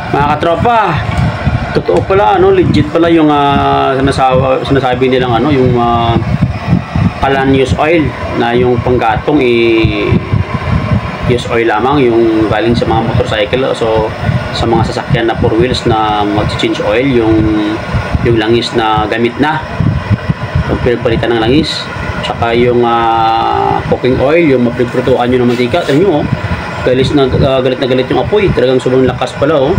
Mga katropa, totoo pala, ano, legit pala yung sinasabi nilang ano, yung Palan use oil na yung panggatong use oil lamang yung galing sa mga motorcycle. So sa mga sasakyan na 4 wheels na mag-change oil, yung langis na gamit na, yung pinagpalitan ng langis, tsaka yung cooking oil, yung mapiprutukan nyo ng mantika. Tignan nyo, galit na galit yung apoy. Talagang sobrang lakas pala, oh.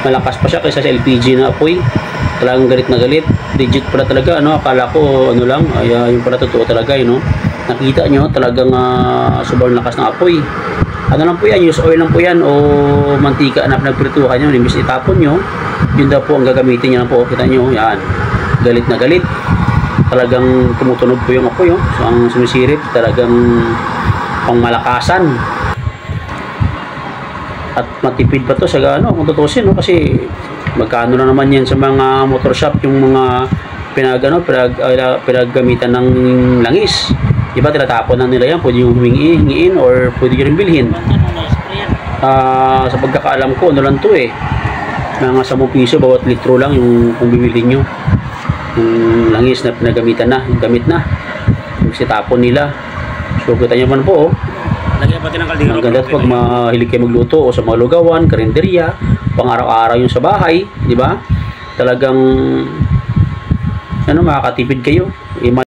Malakas pa siya kaysa sa LPG na apoy. Talagang galit na galit. Legit pala talaga, ano. Akala ko ano lang, ay yung pala totoo talaga, you know. Nakita nyo, talagang sobrang lakas ng apoy. Ano lang po yan, use oil lang po yan, o mantika na pinagprituhan nyo. Imbis itapon nyo, yun daw po ang gagamitin nyo na po. Kita nyo, yan, galit na galit. Talagang tumutunog po yung apoy, oh. So ang sumisirip, talagang pangmalakasan. At matipid pa to sa ano, kung tutusin, no? Kasi magkano na naman yan sa mga motor shop, yung mga pinaggamitan ng langis. Diba, tinatapon lang nila yan. Pwede yung hingiin or pwede yung bilhin. Sa pagkakaalam ko, ano lang to eh, mga 10 piso bawat litro lang yung kung bibili nyo yung langis na pinagamitan na, yung gamit na, yung sitapon nila. So kita nyo man po, oh. Ang ganda pag mahilig kayo magluto o sa mga lugawan, karinderya, pang araw-araw yung sa bahay, di ba? Talagang ano, makakatipid kayo.